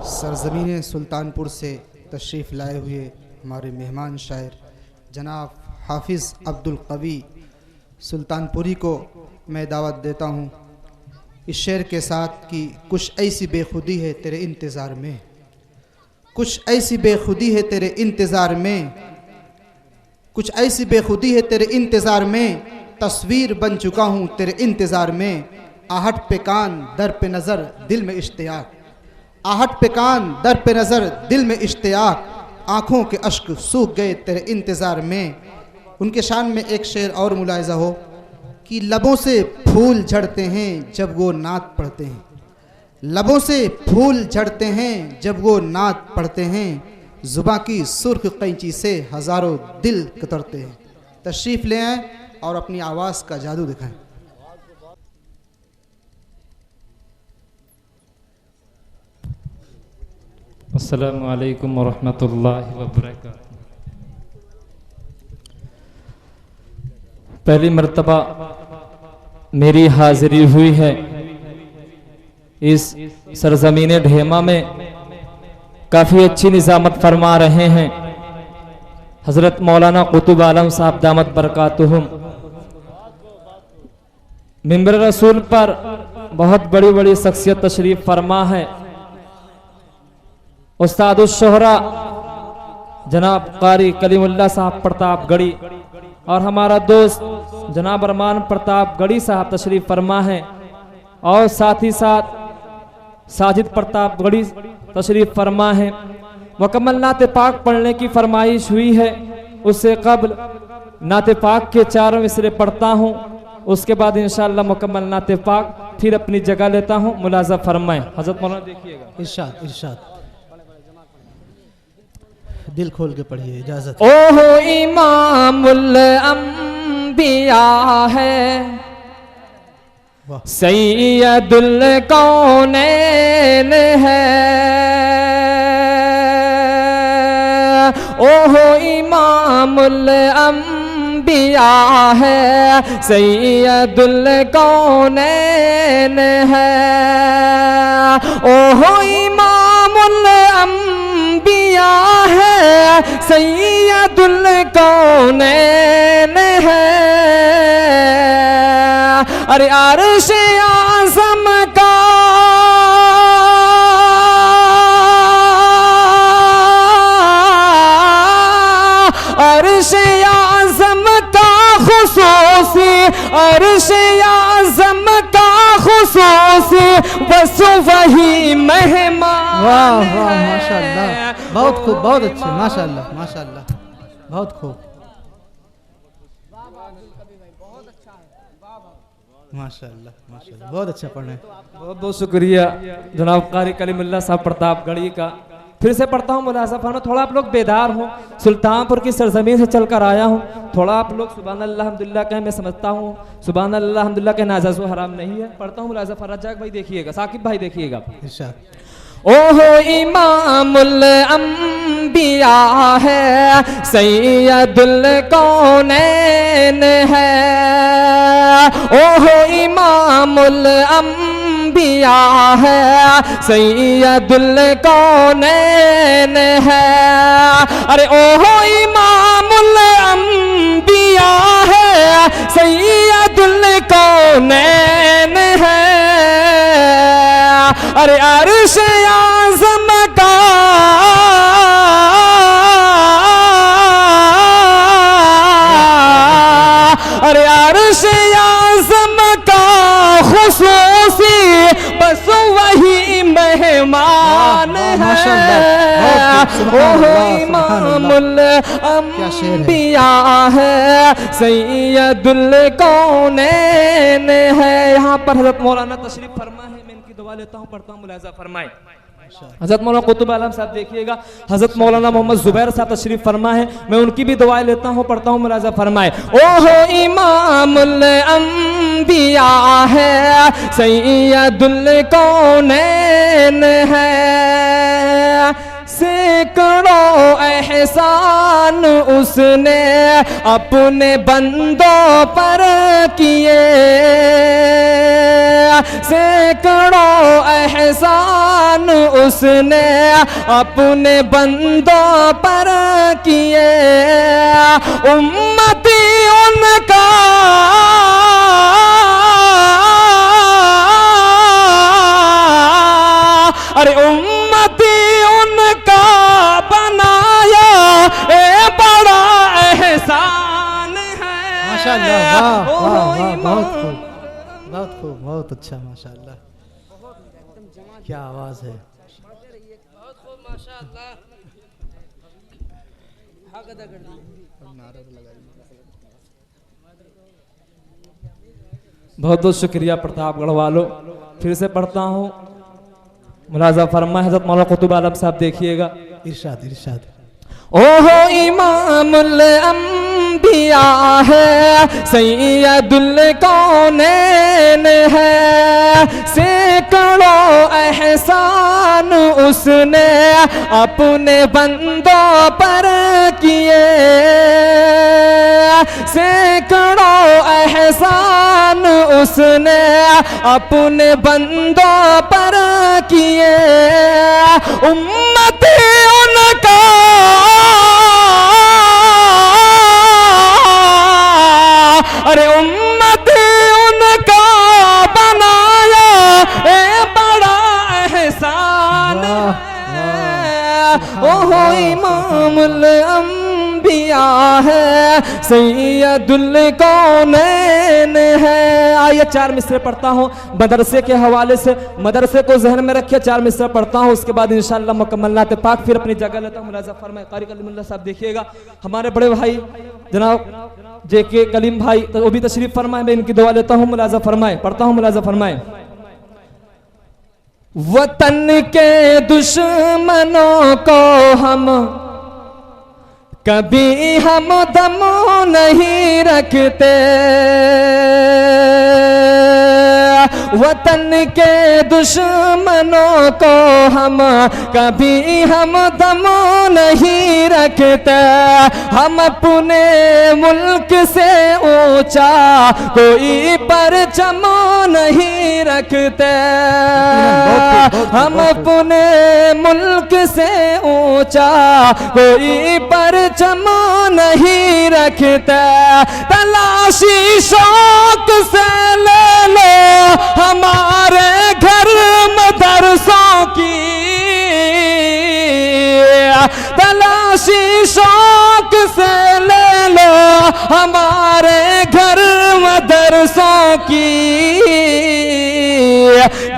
सरज़मीन सुल्तानपुर से तशरीफ़ लाए हुए हमारे मेहमान शायर जनाब हाफिज़ अब्दुल कवी सुल्तानपुरी को मैं दावत देता हूँ इस शेर के साथ कि कुछ ऐसी बेखुदी है तेरे इंतज़ार में, कुछ ऐसी बेखुदी है तेरे इंतज़ार में, कुछ ऐसी बेखुदी है तेरे इंतज़ार में, तस्वीर बन चुका हूँ तेरे इंतज़ार में। आहट पे कान दर पे नज़र दिल में इश्तियाक, आहट पे कान दर पे नज़र दिल में इश्तियाक, आँखों के अश्क सूख गए तेरे इंतज़ार में। उनके शान में एक शेर और मुलाहिज़ा हो कि लबों से फूल झड़ते हैं जब वो नात पढ़ते हैं, लबों से फूल झड़ते हैं जब वो नात पढ़ते हैं, ज़ुबां की सुर्ख कैंची से हज़ारों दिल कतरते हैं। तशरीफ़ ले आएँ और अपनी आवाज़ का जादू दिखाएं। अस्सलामु अलैकुम वरहमतुल्लाहि वबरकातुहू। पहली मर्तबा मेरी हाज़िरी हुई है इस सरज़मीन ढेमा में। काफ़ी अच्छी निज़ामत फरमा रहे हैं हज़रत मौलाना कुतुब आलम साहब दामत बरकातुहुम। मिंबर रसूल पर बहुत बड़ी बड़ी शख्सियत तशरीफ़ फरमा है। उस्तादुश शोहरा जनाब कारी कलीमुल्लाह साहब प्रतापगढ़ी और हमारा दोस्त जनाब अरमान प्रतापगढ़ी साहब तशरीफ़ फरमा है, और साथ ही साथ साजिद प्रतापगढ़ी तशरीफ़ फरमा है। मुकम्मल नाते पाक पढ़ने की फरमाइश हुई है, उससे कबल नाते पाक के चारों मिसरे पढ़ता हूँ, उसके बाद इंशाअल्लाह मुकम्मल नाते पाक फिर अपनी जगह लेता हूँ। मुलाज़ा फरमाएं। हज़रत मौलाना देखिएगा। इरशाद इरशाद दिल खोल के पढ़िए, इजाजत। ओहो इमामुल अंबिया है, सैयदुल कौनैन है, ओहो इमामुल अंबिया है, सैयदुल कौनैन है, ओहो इमामुल अंबिया है, सैयदुल कौनैन है। अरे अर्श आज़म का अर्श आज़म का खुसूसी, अर्श आज़म का खुसूसी बस वही मेहमान। वाह वाह माशाअल्लाह, बहुत खूब, बहुत अच्छे, माशाअल्लाह माशाअल्लाह, बहुत खूब, माशाअल्लाह माशाअल्लाह, बहुत अच्छा पढ़ रहे हैं। बहुत बहुत शुक्रिया जनाब कारी कलीमुल्लाह साहब प्रतापगढ़ी का। फिर से पढ़ता हूँ मुलाज़ा फरमाएं। थोड़ा आप लोग बेदार हो, सुल्तानपुर की सरजमीन से चलकर आया हूँ, थोड़ा आप लोग सुभान अल्लाह अल्हम्दुलिल्लाह कहें। मैं समझता हूँ सुभान अल्लाह अल्हम्दुलिल्लाह के नाजाज़ व हराम नहीं है। पढ़ता हूँ मुलाज़ा फरजाक भाई देखिएगा, साकिब भाई देखिएगा। ओहो इमामुल अंबिया है, सैयदुल कौनैन है, ओहो इमामुल अंबिया है, सैयदुल कौनैन है। अरे ओहो इमामुल अंबिया है, सैयदुल कौनैन है। अरे अर्श आज़म का अरे अर्श आज़म का खुसूसी बस वही मेहमान है। ओहो इमामुल अंबिया है, सैयदुल कौनैन है। यहाँ पर हज़रत मौलाना तशरीफ़ फरमा है, मैं इनकी दुआ लेता हूँ, पढ़ता हूँ, मुलाज़ा फरमाएं। हज़रत मौलाना कुतुब आलम साहब देखिएगा, हज़रत मौलाना मोहम्मद ज़ुबैर साहब तशरीफ़ फरमा है, मैं उनकी भी दुआएं लेता हूँ, पढ़ता हूँ, मुलाज़ा फरमाएं। ओहो इमामुल अंबिया है, सैयदुल कौनैन है, सैकड़ों एहसान उसने अपने बंदों पर किए, सैकड़ों एहसान उसने अपने बंदों पर किए। उम्मती उनका अरे उम्मती उनका बनाया ए बड़ा एहसान है। माशाअल्लाह, वाह वाह वाह, बहुत खूब, बहुत खूब, बहुत अच्छा, माशाअल्लाह, क्या आवाज है। बहुत बहुत शुक्रिया प्रतापगढ़ वालों। फिर से पढ़ता हूँ, मुलाजा फरमा हज़रत मौलाना कुतुब आलम साहब देखिएगा। इरशाद इरशाद। ओहो इमामुल अंबिया है, सैयदुल कौनैन है, सैकड़ों एहसान उसने अपने बंदों पर किए। सैकड़ों एहसान उसने अपने बंदों पर किए। उम्मती उनका अरे उम्मती उनका बनाया ए बड़ा एहसान है। ओहो इमामुल अंबिया है, सैयदुल कौनैन है। आइए 4 मिसरे पढ़ता हूँ मदरसे के हवाले से, मदरसे को जहन में रखिए। 4 मिसरे पढ़ता हूँ, उसके बाद इंशाअल्लाह मुकम्मल नात पाक फिर अपनी जगह लेता हूँ। मुलाजा फरमाए कारी कलीमुल्लाह साहब देखिएगा। हमारे बड़े भाई जनाब जेके कलीम भाई तो वो भी तशरीफ फरमाए, मैं इनकी दुआ लेता हूँ। मुलाजा फरमाए, पढ़ता हूँ, मुलाजा फरमाए। वतन के दुश्मनों को हम कभी हम दम नहीं रखते। वतन के दुश्मनों को हम कभी हम दम नहीं रखते। हम अपने मुल्क से ऊंचा कोई परचम नहीं रखते। हम अपने मुल्क से ऊंचा कोई परचम नहीं रखते। तलाशी शौक से ले लो हमारे घर मदरसों की। तलाशी शौक से ले लो हमारे घर मदरसों की।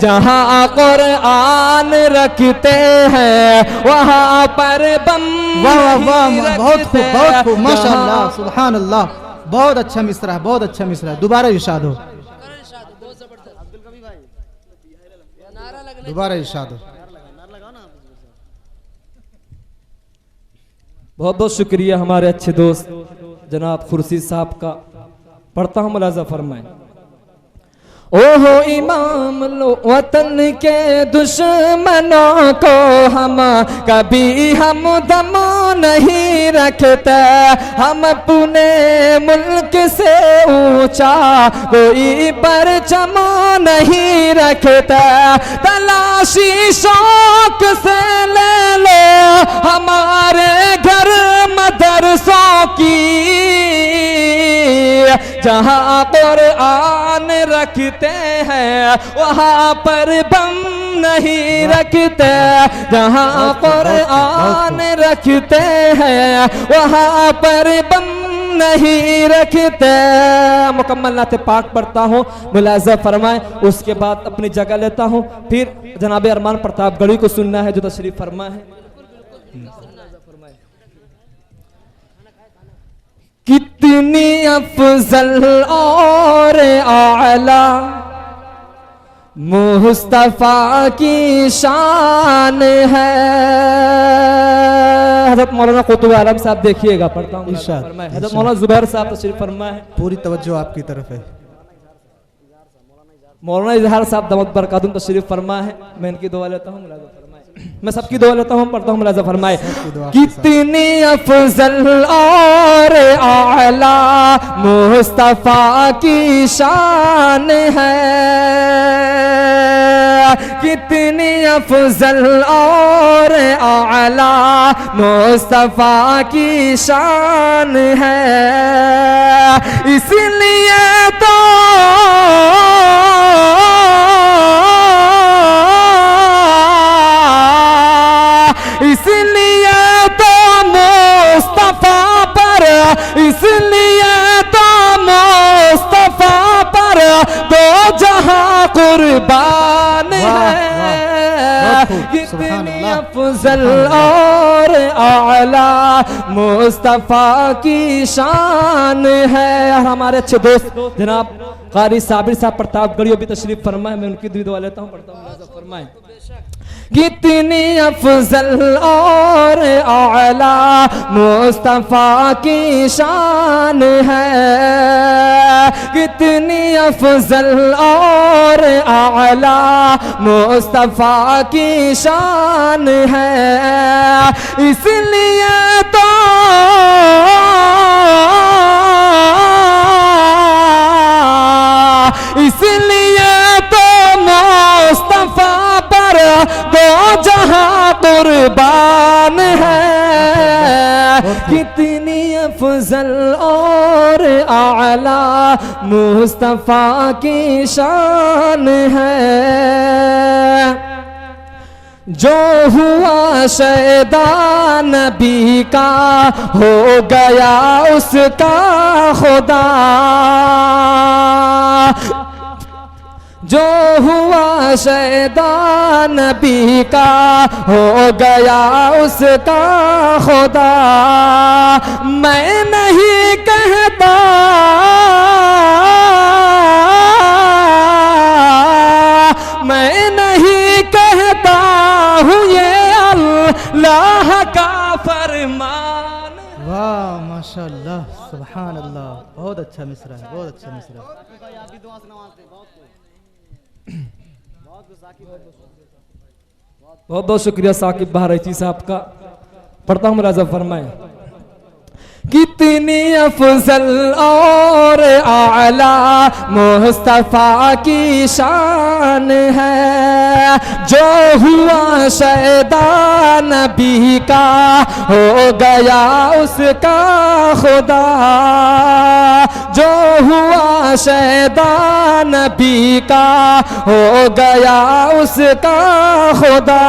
जहाँ कुरान रखते हैं वहाँ पर बम। वाह वाह वाह, बहुत खूब, बहुत खूब, माशाअल्लाह, सुभान अल्लाह, बहुत अच्छा मिसरा है, बहुत अच्छा मिसरा है। दोबारा इरशाद हो, दोबारा इरशाद हो। बहुत बहुत शुक्रिया हमारे अच्छे दोस्त जनाब खुर्शीद साहब का। पढ़ता हूँ, मुलाजा फरमाए। ओहो इमाम लो वतन के दुश्मनों को हम कभी हम दम नहीं रखते। हम अपने मुल्क से ऊंचा कोई परचम नहीं रखते। तलाशी शौक से ले लो हमारे घर मदरसों की। जहाँ कुरान रखते हैं वहाँ पर बम नहीं रखते। जहाँ कुरान रखते हैं वहाँ पर बम नहीं रखते। मुकम्मल नाते पाक पढ़ता हूँ, मुलाजा फरमाए, उसके बाद अपनी जगह लेता हूँ। फिर जनाब अरमान प्रतापगढ़ी को सुनना है जो तशरीफ फरमा है। कितनी अफजल और आला मुस्तफा की शान है। हज़रत मौलाना कुतुब आलम साहब देखिएगा, पढ़ता हूँ। हज़रत मौलाना जुबैर साहब तशरीफ फरमा है। पूरी तवज्जो आपकी तरफ है। मौलाना इजहार साहब दमत बरकातुम तशरीफ फरमा है, मैं इनकी दुआ लेता हूँ। मुलाजा फरमाए, मैं सबकी दुआ लेता हूँ, पढ़ता हूँ। मुलाजा फरमाए। कितनी अफजल और आला मुस्तफा की शान है। कितनी अफजल और आला मुस्तफा की शान है, इसलिए तो मुस्तफा पर, इसलिए तो मुस्तफा पर दो जहां कुर्बान है। कितनी अफजल और आला मुस्तफा की शान है। और हमारे अच्छे दोस्त जनाब कारी साबिर साहब प्रतापगढ़ी भी तशरीफ फरमाए, मैं उनकी दुआ लेता हूँ, पढ़ता हूँ, फरमाए। कितनी अफजल और आला मुस्तफा की शान है, कितनी अफजल और आला मुस्तफा की शान है, इसलिए तो मुस्तफा पर दो जहां कुर्बान है। कितनी अफजल और आला मुस्तफा की शान है। जो हुआ शैदा नबी का हो गया उसका खुदा, जो हुआ शैदा नबी का हो गया उसका खुदा। मैं नहीं कहता हूँ ये अल्लाह का फरमान। वाह माशाअल्लाह, सुभान अल्लाह, बहुत अच्छा मिसरा है, बहुत अच्छा मिसरा है। बहुत बहुत शुक्रिया साकिब बहरैची साहब का। पढ़ता हूँ मुलाज़ा फरमाए। कितनी अफजल और आला मुस्तफा की शान है, जो हुआ शैदा नबी का हो गया उसका खुदा। जो हुआ शैदा नबी का हो गया उसका खुदा।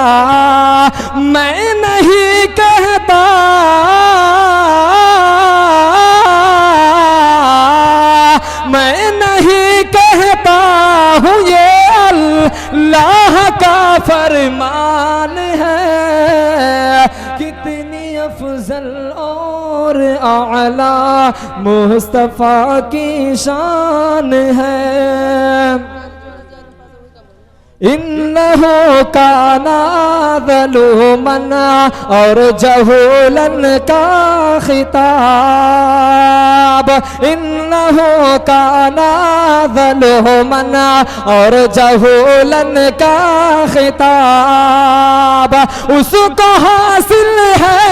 मैं नहीं कहता हूँ ये अल्लाह का फरमान है। कितनी अफजल और आला मुस्तफा की शान है। इन्नहु काना ज़लूमन और जहूलन का खिताब। इन्नहु काना ज़लूमन और जहूलन का खिताब। उसको हासिल है,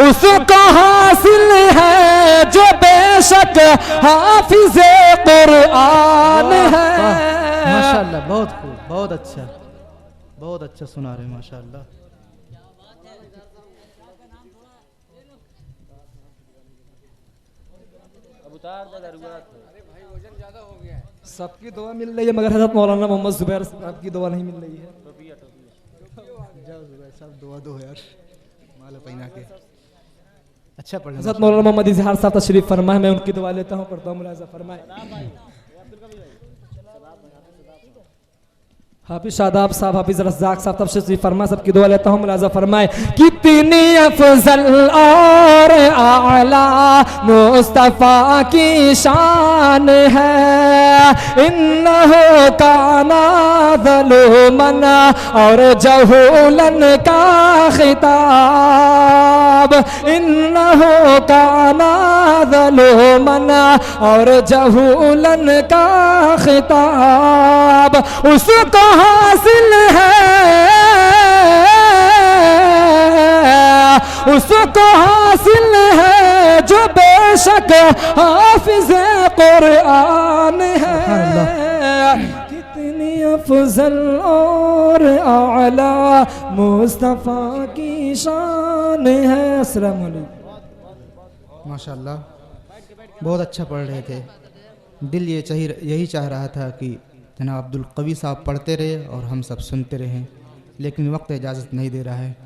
उसको हासिल है जो बेशक हाफिज़े कुरान है। माशाअल्लाह, बहुत खूब, बहुत अच्छा, बहुत अच्छा सुना रहे माशाअल्लाह। सबकी दुआ मिल रही है मगर हज़रत मौलाना मोहम्मद जुबैर साहब की दुआ नहीं मिल रही है। सब दुआ दो यार, माला पहना के अच्छा पढ़े। हज़रत मौलाना मोहम्मद इजहार साहब तशरीफ फरमाए, मैं उनकी दुआ लेता हूँ, पढ़ता हूँ, मुलाज़ा फरमाए। हाफिज शादाब साहब, हाफिज रज़ाक साहब तशरीफ फरमाए, सबकी दुआ लेता हूँ, मुलाज़ा फरमाए। कितनी अफजल और आला मुस्तफा की शान है। इन्नहु काना ज़लूमन और जहूलन का खिताब। इन्नहु काना ज़लूमन और जहूलन का खिताब। उसको हासिल है, उसको हासिल है जो बेशक हाफिज कुरान है, कितनी अफजल और आला मुस्तफ़ा की शान है। अस्सलाम वालेकुम। माशाल्लाह, बहुत अच्छा पढ़ रहे थे। दिल यही चाह रहा था कि जनाब अब्दुल कवी साहब पढ़ते रहे और हम सब सुनते रहें, लेकिन वक्त इजाज़त नहीं दे रहा है।